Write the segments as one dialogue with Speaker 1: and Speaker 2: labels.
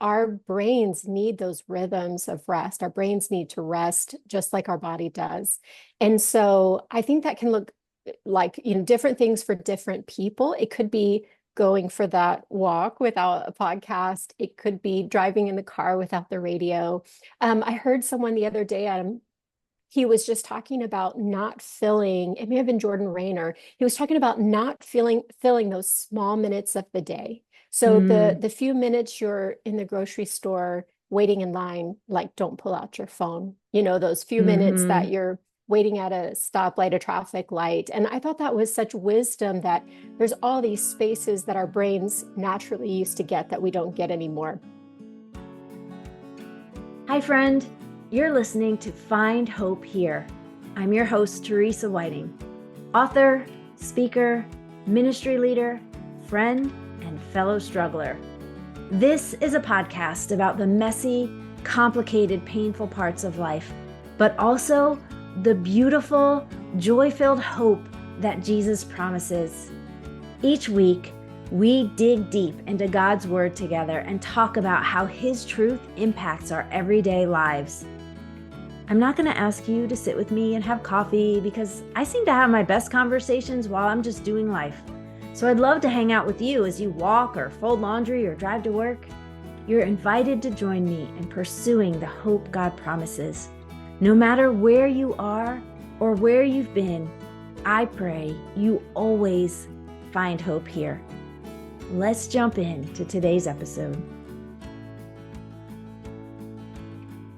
Speaker 1: our brains need those rhythms of rest. Our brains need to rest just like our body does. And so I think that can look like, different things for different people. It could be going for that walk without a podcast. It could be driving in the car without the radio. I heard someone the other day, he was just talking about not filling, it may have been Jordan Rayner. He was talking about not filling those small minutes of the day. So
Speaker 2: Mm,
Speaker 1: the few minutes you're in the grocery store waiting in line, like don't pull out your phone. Those few minutes that
Speaker 2: hmm.
Speaker 1: you're waiting at a stoplight, a traffic light. And I thought that was such wisdom that there's all these spaces that our brains naturally used to get that we don't get anymore.
Speaker 2: Hi, friend. You're listening to Find Hope Here. I'm your host, Teresa Whiting, author, speaker, ministry leader, friend, and fellow struggler. This is a podcast about the messy, complicated, painful parts of life, but also the beautiful, joy-filled hope that Jesus promises. Each week, we dig deep into God's Word together and talk about how His truth impacts our everyday lives. I'm not going to ask you to sit with me and have coffee because I seem to have my best conversations while I'm just doing life. So I'd love to hang out with you as you walk or fold laundry or drive to work. You're invited to join me in pursuing the hope God promises. No matter where you are or where you've been, I pray you always find hope here. Let's jump into today's episode.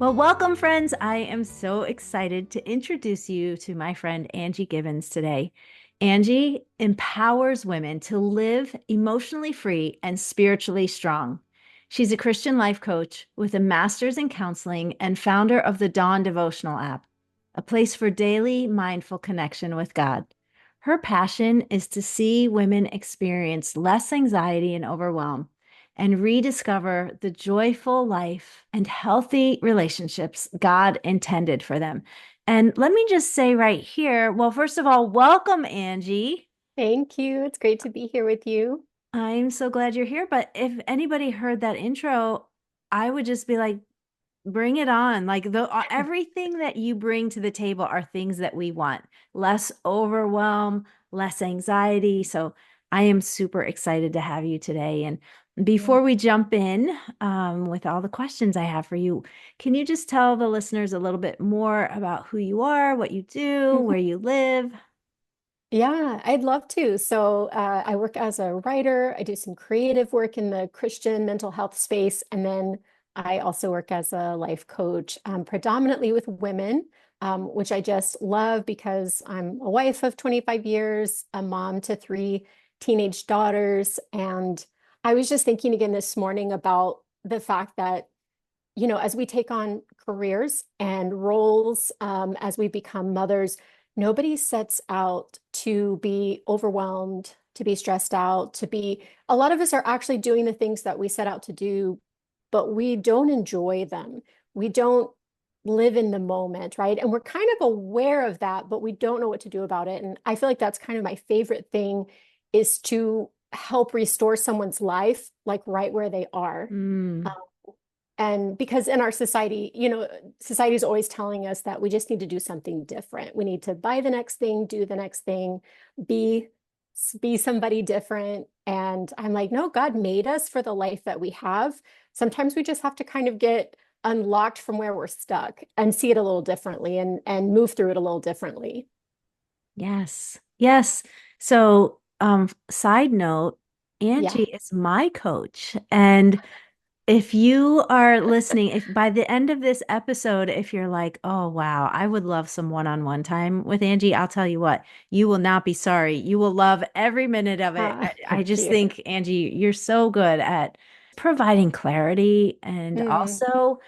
Speaker 2: Well, welcome, friends. I am so excited to introduce you to my friend Angie Gibbons today. Angie empowers women to live emotionally free and spiritually strong. She's a Christian life coach with a master's in counseling and founder of the Dawn devotional app, a place for daily mindful connection with God. Her passion is to see women experience less anxiety and overwhelm and rediscover the joyful life and healthy relationships God intended for them. And let me just say right here, well, first of all, welcome, Angie.
Speaker 1: Thank you. It's great to be here with you.
Speaker 2: I'm so glad you're here. But if anybody heard that intro, I would just be like, bring it on. Like everything that you bring to the table are things that we want. Less overwhelm, less anxiety. So I am super excited to have you today. And
Speaker 1: Yeah.
Speaker 2: before we jump in with all the questions I have for you, can you just tell the listeners a little bit more about who you are, what you do, where you live?
Speaker 1: Yeah, I'd love to. So I work as a writer. I do some creative work in the Christian mental health space. And then I also work as a life coach, predominantly with women, which I just love because I'm a wife of 25 years, a mom to three teenage daughters. And I was just thinking again this morning about the fact that as we take on careers and roles, as we become mothers, nobody sets out to be overwhelmed, to be stressed out, a lot of us are actually doing the things that we set out to do, but we don't enjoy them. We don't live in the moment, right? And we're kind of aware of that, but we don't know what to do about it. And I feel like that's kind of my favorite thing is to help restore someone's life, like right where they are.
Speaker 2: Mm.
Speaker 1: And because in our society, society is always telling us that we just need to do something different. We need to buy the next thing, do the next thing, be be somebody different. And I'm like, no, God made us for the life that we have. Sometimes we just have to kind of get unlocked from where we're stuck and see it a little differently and move through it a little differently.
Speaker 2: Yes. Yes. So, side note,
Speaker 1: Yeah.
Speaker 2: Angie is my coach. And if you are listening, if by the end of this episode, if you're like, oh, wow, I would love some one-on-one time with Angie, I'll tell you what, you will not be sorry. You will love every minute of it. I
Speaker 1: Thank
Speaker 2: just
Speaker 1: you.
Speaker 2: think, Angie, you're so good at providing clarity and
Speaker 1: Mm,
Speaker 2: also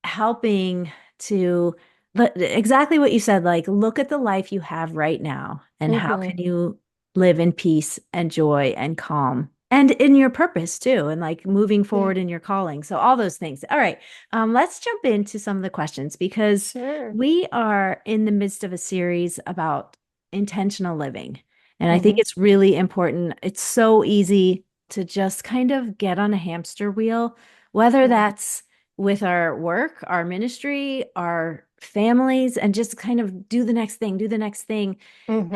Speaker 2: helping to exactly what you said, like look at the life you have right now and how
Speaker 1: hmm
Speaker 2: can you live in peace and joy and calm and in your purpose too and like moving
Speaker 1: Yeah.
Speaker 2: forward in your calling. So all those things. All right. Let's jump into some of the questions because
Speaker 1: Sure.
Speaker 2: we are in the midst of a series about intentional living. And I think
Speaker 1: hmm
Speaker 2: it's really important. It's so easy to just kind of get on a hamster wheel whether
Speaker 1: Yeah.
Speaker 2: that's with our work, our ministry, our families, and just kind of do the next thing, do the next thing.
Speaker 1: Hmm.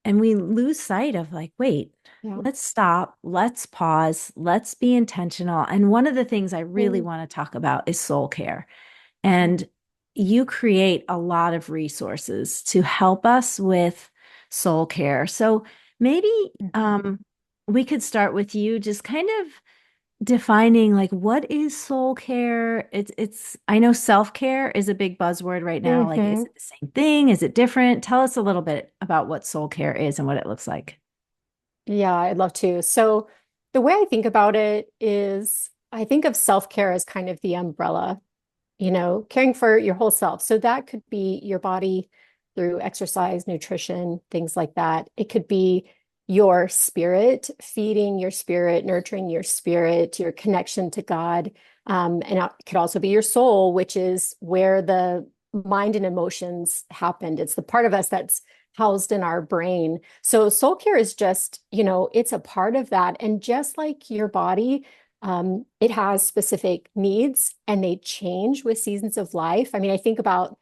Speaker 2: And we lose sight of like, wait,
Speaker 1: Yeah.
Speaker 2: let's stop, let's pause, let's be intentional. And one of the things I really
Speaker 1: Mm.
Speaker 2: want to talk about is soul care.
Speaker 1: Yeah.
Speaker 2: And you create a lot of resources to help us with soul care. So maybe
Speaker 1: Mhm.
Speaker 2: we could start with you just kind of defining like what is soul care. It's I know self-care is a big buzzword right now. Like, is
Speaker 1: Hmm.
Speaker 2: it the same thing? Is it different? Tell us a little bit about what soul care is and what it looks like.
Speaker 1: Yeah, I'd love to. So the way I think about it is I think of self-care as kind of the umbrella, caring for your whole self. So that could be your body through exercise, nutrition, things like that. It could be your spirit, feeding your spirit, nurturing your spirit, your connection to God. And it could also be your soul, which is where the mind and emotions happened. It's the part of us that's housed in our brain. So soul care is just, it's a part of that. And just like your body, it has specific needs and they change with seasons of life. I mean, I think about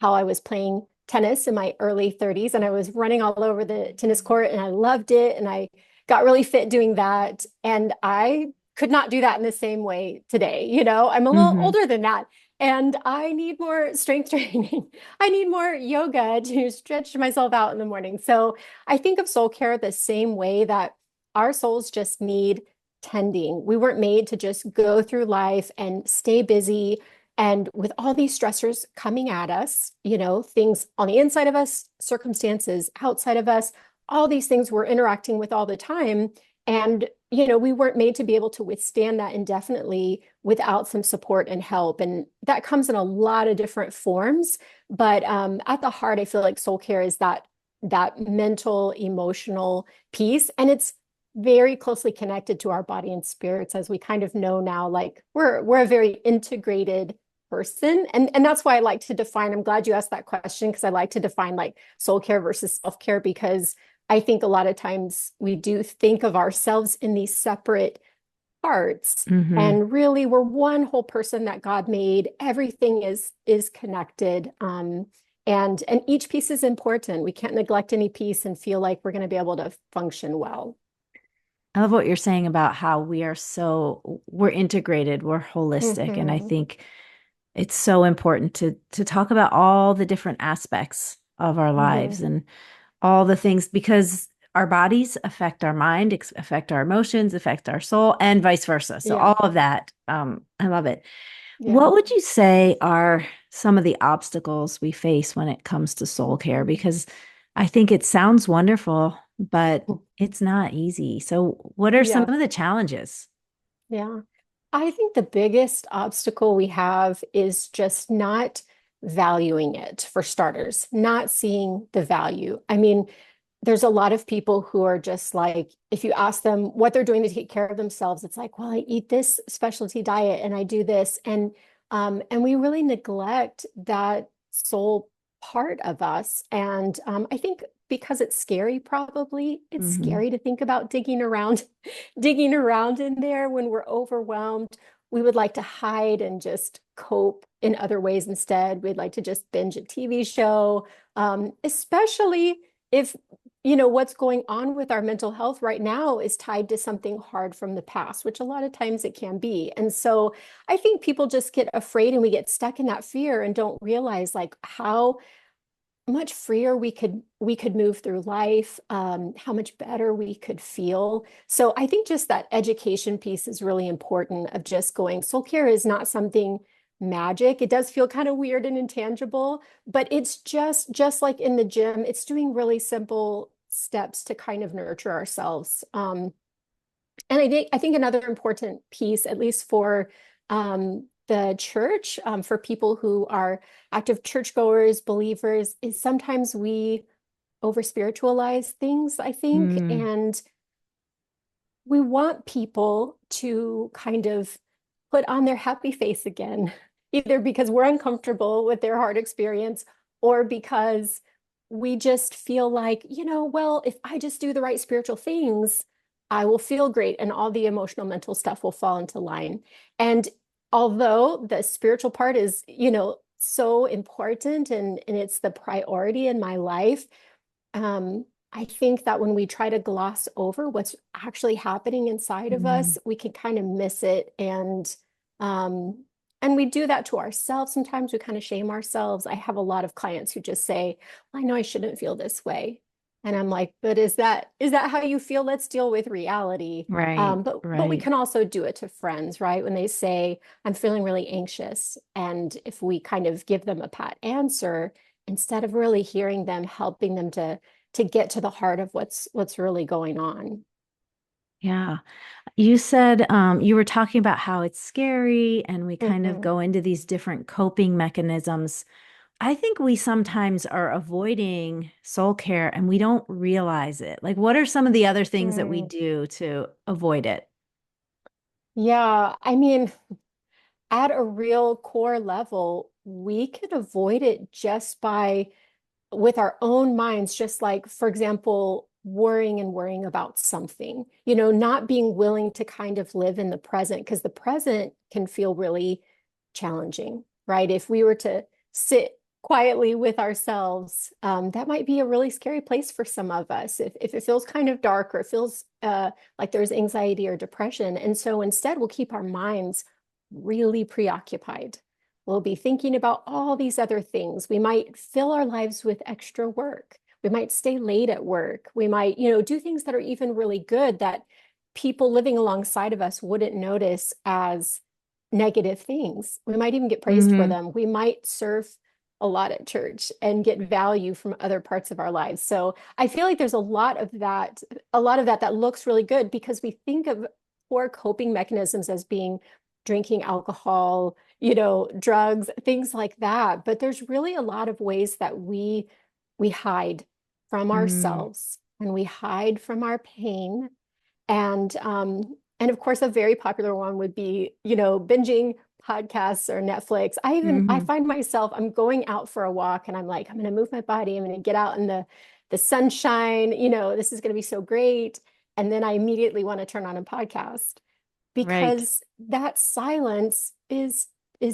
Speaker 1: how I was playing tennis in my early 30s and I was running all over the tennis court and I loved it and I got really fit doing that. And I could not do that in the same way today. I'm a little
Speaker 2: Mm-hmm.
Speaker 1: older than that and I need more strength training. I need more yoga to stretch myself out in the morning. So I think of soul care the same way that our souls just need tending. We weren't made to just go through life and stay busy and with all these stressors coming at us, things on the inside of us, circumstances outside of us, all these things we're interacting with all the time. And, we weren't made to be able to withstand that indefinitely without some support and help. And that comes in a lot of different forms. But at the heart, I feel like soul care is that mental, emotional piece. And it's very closely connected to our body and spirits, as we kind of know now, like we're a very integrated person. And that's why I like to define, I'm glad you asked that question because I like to define like soul care versus self-care because I think a lot of times we do think of ourselves in these separate parts
Speaker 2: Mm-hmm.
Speaker 1: and really we're one whole person that God made. Everything is connected. And each piece is important. We can't neglect any piece and feel like we're going to be able to function well.
Speaker 2: I love what you're saying about how we're integrated, we're holistic. And I
Speaker 1: Hmm.
Speaker 2: think it's so important to talk about all the different aspects of our
Speaker 1: Hmm.
Speaker 2: lives and all the things because our bodies affect our mind, affect our emotions, affect our soul, and vice versa. So
Speaker 1: Yeah.
Speaker 2: all of that, I love it.
Speaker 1: Yeah.
Speaker 2: What would you say are some of the obstacles we face when it comes to soul care? Because I think it sounds wonderful, but it's not easy. So what are some
Speaker 1: Yeah.
Speaker 2: of the challenges?
Speaker 1: Yeah. I think the biggest obstacle we have is just not valuing it for starters, not seeing the value. I mean, there's a lot of people who are just like, if you ask them what they're doing to take care of themselves, it's like, well, I eat this specialty diet and I do this. And we really neglect that soul part of us. And I think because it's scary, probably it's
Speaker 2: Hmm.
Speaker 1: scary to think about digging around, digging around in there when we're overwhelmed. We would like to hide and just cope in other ways instead. We'd like to just binge a TV show, especially if what's going on with our mental health right now is tied to something hard from the past, which a lot of times it can be. And so I think people just get afraid and we get stuck in that fear and don't realize like how much freer we could move through life, how much better we could feel. So I think just that education piece is really important of just going, soul care is not something magic. It does feel kind of weird and intangible, but it's just like in the gym, it's doing really simple steps to kind of nurture ourselves. And I think another important piece, at least for the church, for people who are active churchgoers, believers, is sometimes we over spiritualize things, I think,
Speaker 2: Mm,
Speaker 1: and we want people to kind of put on their happy face again, either because we're uncomfortable with their hard experience or because we just feel like, well, if I just do the right spiritual things, I will feel great and all the emotional, mental stuff will fall into line. And although the spiritual part is, so important and it's the priority in my life, I think that when we try to gloss over what's actually happening inside of us,
Speaker 2: Mm,
Speaker 1: we can kind of miss it. Um, and we do that to ourselves. Sometimes we kind of shame ourselves. I have a lot of clients who just say, "Well, I know I shouldn't feel this way." And I'm like, but is that how you feel? Let's deal with reality.
Speaker 2: right,
Speaker 1: But we
Speaker 2: right.
Speaker 1: can also do it to friends, right? When they say, "I'm feeling really anxious." And if we kind of give them a pat answer, instead of really hearing them, helping them to get to the heart of what's really going on.
Speaker 2: Yeah. You said you were talking about how it's scary and we kind of
Speaker 1: Hmm.
Speaker 2: go into these different coping mechanisms. I think we sometimes are avoiding soul care and we don't realize it. Like, what are some of the other things that we
Speaker 1: Mm.
Speaker 2: do to avoid it?
Speaker 1: Yeah, I mean, at a real core level, we can avoid it just by with our own minds, just like, for example, worrying about something, not being willing to kind of live in the present, because the present can feel really challenging, right? If we were to sit quietly with ourselves, that might be a really scary place for some of us. If it feels kind of dark or it feels like there's anxiety or depression. And so instead, we'll keep our minds really preoccupied. We'll be thinking about all these other things. We might fill our lives with extra work. We might stay late at work. We might, do things that are even really good that people living alongside of us wouldn't notice as negative things. We might even get praised for
Speaker 2: Hmm.
Speaker 1: them. We might serve a lot at church and get value from other parts of our lives. So I feel like there's a lot of that that looks really good because we think of poor coping mechanisms as being drinking alcohol, drugs, things like that. But there's really a lot of ways that we hide from
Speaker 2: Mm,
Speaker 1: ourselves and we hide from our pain. And of course, a very popular one would be, binging podcasts or Netflix. I
Speaker 2: hmm.
Speaker 1: find myself, I'm going out for a walk and I'm like, I'm gonna move my body, I'm gonna get out in the sunshine, this is gonna be so great. And then I immediately want to turn on a podcast
Speaker 2: Right.
Speaker 1: because that silence is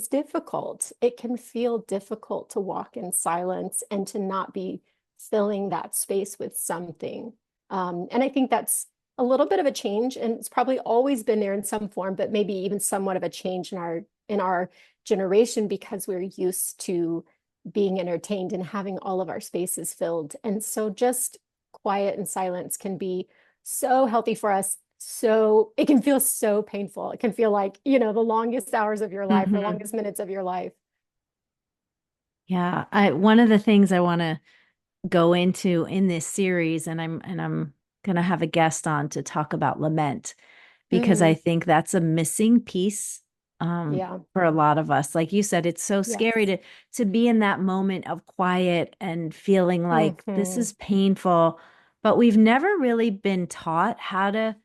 Speaker 1: difficult. It can feel difficult to walk in silence and to not be filling that space with something. And I think that's a little bit of a change, and it's probably always been there in some form, but maybe even somewhat of a change in our generation because we're used to being entertained and having all of our spaces filled. And so just quiet and silence can be so healthy for us. So it can feel so painful. It can feel like, the longest hours of your life or
Speaker 2: Hmm.
Speaker 1: longest minutes of your life.
Speaker 2: Yeah. One of the things I want to go into in this series, and I'm gonna have a guest on to talk about lament because I
Speaker 1: Mm,
Speaker 2: think that's a missing piece
Speaker 1: yeah.
Speaker 2: for a lot of us. Like you said, it's so scary
Speaker 1: Yes.
Speaker 2: to be in that moment of quiet and feeling like this
Speaker 1: Hmm.
Speaker 2: is painful, but we've never really been taught how to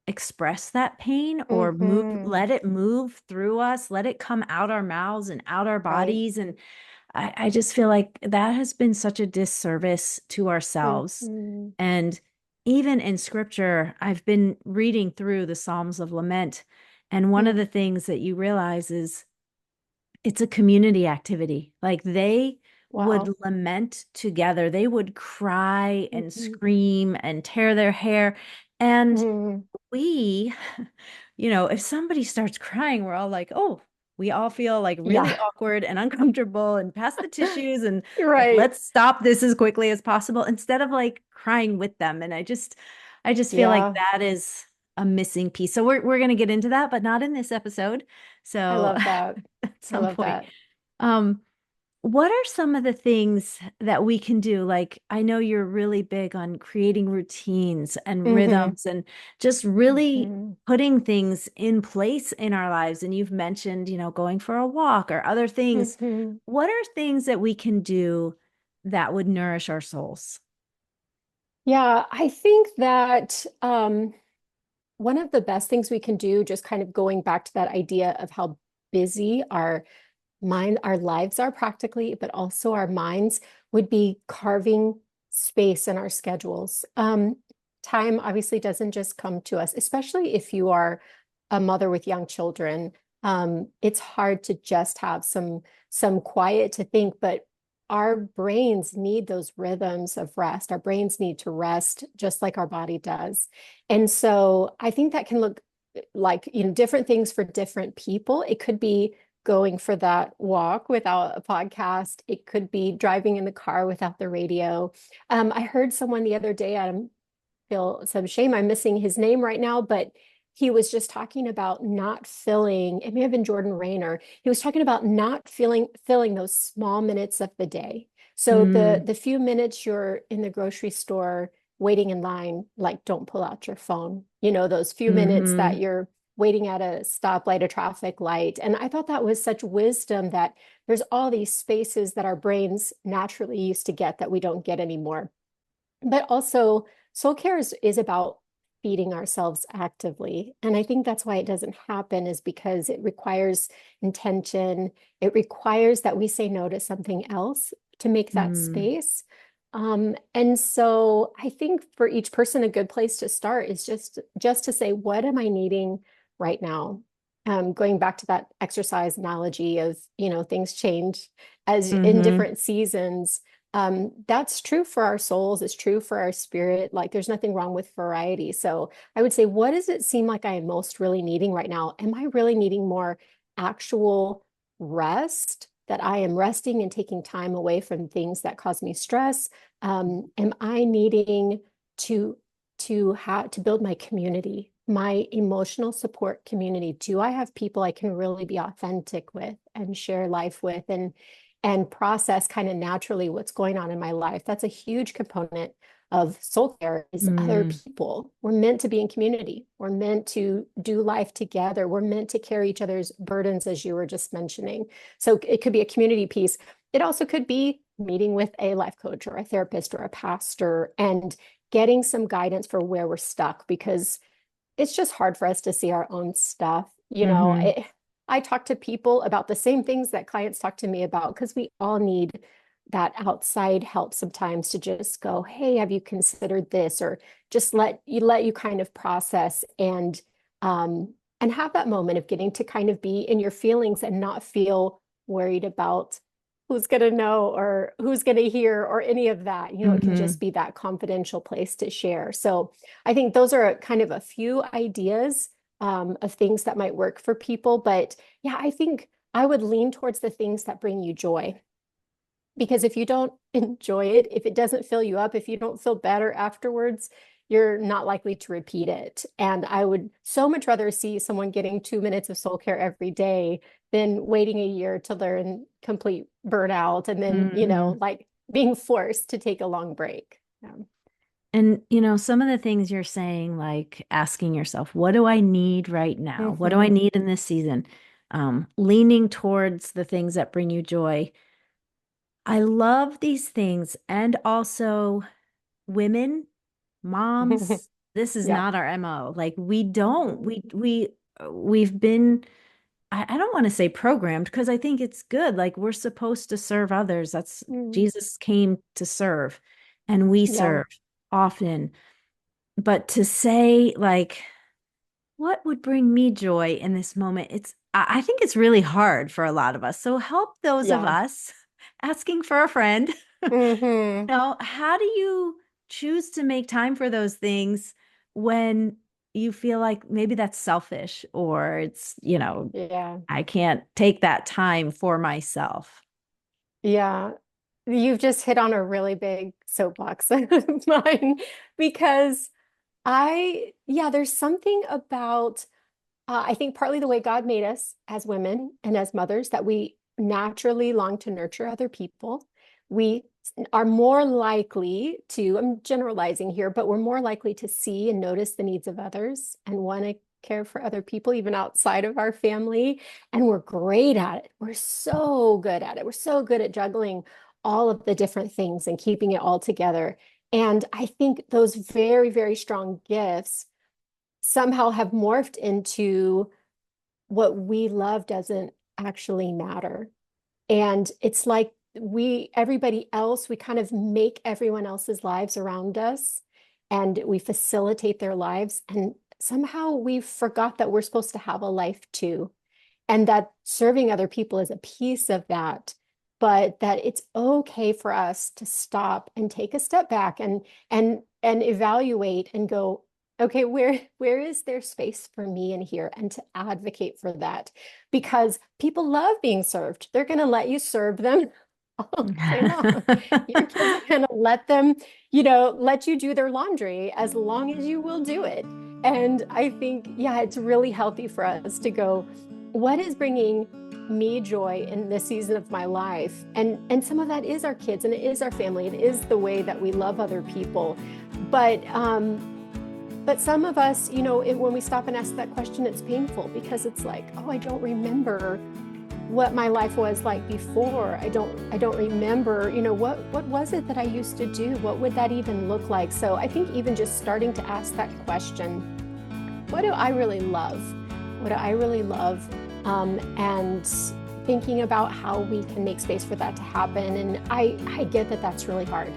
Speaker 2: express that pain or
Speaker 1: Hmm.
Speaker 2: let it move through us, let it come out our mouths and out our
Speaker 1: Right.
Speaker 2: bodies. And I just feel like that has been such a disservice to ourselves.
Speaker 1: Hmm.
Speaker 2: And even in scripture, I've been reading through the Psalms of Lament. And one of
Speaker 1: Hmm.
Speaker 2: the things that you realize is it's a community activity. Like they would
Speaker 1: Wow.
Speaker 2: lament together, they would cry and
Speaker 1: Hmm.
Speaker 2: scream and tear their hair. And
Speaker 1: Hmm.
Speaker 2: we, if somebody starts crying, we're all like, oh, we all feel like really
Speaker 1: Yeah.
Speaker 2: awkward and uncomfortable and pass the tissues and like,
Speaker 1: Right.
Speaker 2: let's stop this as quickly as possible instead of like crying with them. And I just feel like
Speaker 1: Yeah.
Speaker 2: that is a missing piece. So we're going to get into that, but not in this episode.
Speaker 1: I
Speaker 2: So
Speaker 1: love that.
Speaker 2: at
Speaker 1: I
Speaker 2: some
Speaker 1: love
Speaker 2: point,
Speaker 1: that.
Speaker 2: um, what are some of the things that we can do? Like, I know you're really big on creating routines and
Speaker 1: Hmm.
Speaker 2: rhythms and just really
Speaker 1: Hmm.
Speaker 2: putting things in place in our lives. And you've mentioned, going for a walk or other things.
Speaker 1: Hmm.
Speaker 2: What are things that we can do that would nourish our souls?
Speaker 1: Yeah, I think that one of the best things we can do, just kind of going back to that idea of how busy our lives are practically, but also our minds, would be carving space in our schedules. time obviously doesn't just come to us, especially if you are a mother with young children. It's hard to just have some quiet to think, but our brains need those rhythms of rest. Our brains need to rest just like our body does. And so I think that can look like, different things for different people. It could be going for that walk without a podcast. It could be driving in the car without the radio. I heard someone the other day, I feel some shame, I'm missing his name right now, but he was just talking about not filling, it may have been Jordan Rayner. He was talking about not filling those small minutes of the day. So the few minutes you're in the grocery store waiting in line, like don't pull out your phone. Those few minutes that you're waiting at a stoplight, a traffic light. And I thought that was such wisdom, that there's all these spaces that our brains naturally used to get that we don't get anymore. But also, soul care is about feeding ourselves actively. And I think that's why it doesn't happen, is because it requires intention. It requires that we say no to something else to make that space. And so I think for each person, a good place to start is just to say, what am I needing right now? Going back to that exercise analogy of, things change as in different seasons. That's true for our souls. It's true for our spirit. Like there's nothing wrong with variety. So I would say, what does it seem like I am most really needing right now? Am I really needing more actual rest, that I am resting and taking time away from things that cause me stress? Am I needing to build my community, my emotional support community? Do I have people I can really be authentic with and share life with, and process kind of naturally what's going on in my life? That's a huge component of soul care, is other people. We're meant to be in community. We're meant to do life together. We're meant to carry each other's burdens, as you were just mentioning. So it could be a community piece. It also could be meeting with a life coach or a therapist or a pastor and getting some guidance for where we're stuck, because it's just hard for us to see our own stuff. I talk to people about the same things that clients talk to me about, because we all need that outside help sometimes to just go, hey, have you considered this? Or just let you kind of process and have that moment of getting to kind of be in your feelings and not feel worried about who's going to know or who's going to hear or any of that. It can just be that confidential place to share. So I think those are kind of a few ideas of things that might work for people. But yeah, I think I would lean towards the things that bring you joy. Because if you don't enjoy it, if it doesn't fill you up, if you don't feel better afterwards, you're not likely to repeat it. And I would so much rather see someone getting 2 minutes of soul care every day than waiting a year to learn complete burnout and then, like being forced to take a long break. Yeah.
Speaker 2: And, some of the things you're saying, like asking yourself, what do I need right now? What do I need in this season? Leaning towards the things that bring you joy. I love these things. And also, women, moms, this is
Speaker 1: Yeah.
Speaker 2: not our MO. Like we don't, we've been, I don't want to say programmed, because I think it's good. Like we're supposed to serve others. That's Jesus came to serve, and we
Speaker 1: Yeah.
Speaker 2: serve often. But to say like, what would bring me joy in this moment? I think it's really hard for a lot of us. So help those of
Speaker 1: Yeah.
Speaker 2: us asking for a friend.
Speaker 1: Hmm.
Speaker 2: How do you choose to make time for those things when you feel like maybe that's selfish, or it's,
Speaker 1: Yeah.
Speaker 2: I can't take that time for myself?
Speaker 1: Yeah. You've just hit on a really big soapbox of mine, because there's something about, I think partly the way God made us as women and as mothers, that we naturally long to nurture other people. We are more likely to, I'm generalizing here, but we're more likely to see and notice the needs of others and want to care for other people, even outside of our family. And we're great at it. We're so good at it. We're so good at juggling all of the different things and keeping it all together. And I think those very, very strong gifts somehow have morphed into what we love doesn't actually matter. And it's like everybody else, we kind of make everyone else's lives around us. and we facilitate their lives. And somehow we forgot that we're supposed to have a life too, and that serving other people is a piece of that, but that it's okay for us to stop and take a step back and evaluate and go, okay, where is there space for me in here, and to advocate for that, because people love being served. They're going to let you serve them all day long. Your kids are going to let them, let you do their laundry as long as you will do it. And I think, yeah, it's really healthy for us to go, what is bringing me joy in this season of my life? And some of that is our kids, and it is our family. It is the way that we love other people. But some of us, when we stop and ask that question, it's painful, because it's like, oh, I don't remember what my life was like before. I don't remember, what was it that I used to do? What would that even look like? So I think even just starting to ask that question, what do I really love? What do I really love? And thinking about how we can make space for that to happen. And I get that that's really hard.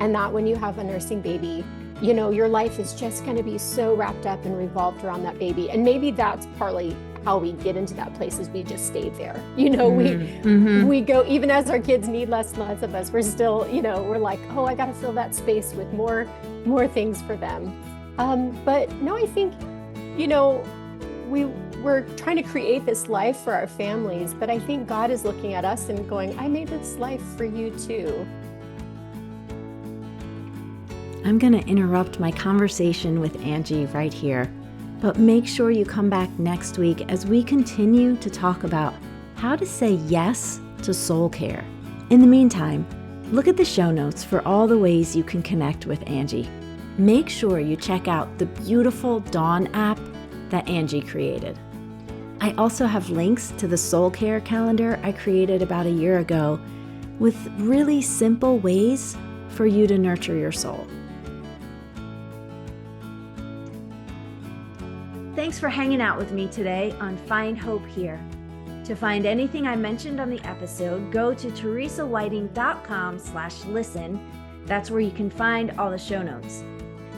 Speaker 1: And that when you have a nursing baby, your life is just going to be so wrapped up and revolved around that baby. And maybe that's partly how we get into that place, is we just stay there. We go, even as our kids need less and less of us, we're still, we're like, oh, I got to fill that space with more things for them. But no, I think, we're trying to create this life for our families, but I think God is looking at us and going, I made this life for you too.
Speaker 2: I'm going to interrupt my conversation with Angie right here, but make sure you come back next week as we continue to talk about how to say yes to soul care. In the meantime, look at the show notes for all the ways you can connect with Angie. Make sure you check out the beautiful Dawn app that Angie created. I also have links to the soul care calendar I created about a year ago, with really simple ways for you to nurture your soul. Thanks for hanging out with me today on Find Hope Here. To find anything I mentioned on the episode, go to teresawhiting.com/listen. That's where you can find all the show notes.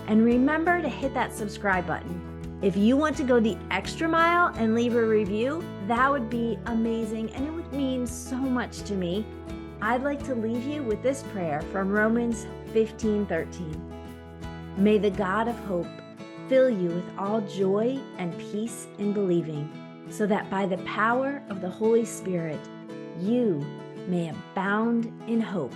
Speaker 2: And remember to hit that subscribe button. If you want to go the extra mile and leave a review, that would be amazing, and it would mean so much to me. I'd like to leave you with this prayer from Romans 15:13. May the God of hope fill you with all joy and peace in believing, so that by the power of the Holy Spirit, you may abound in hope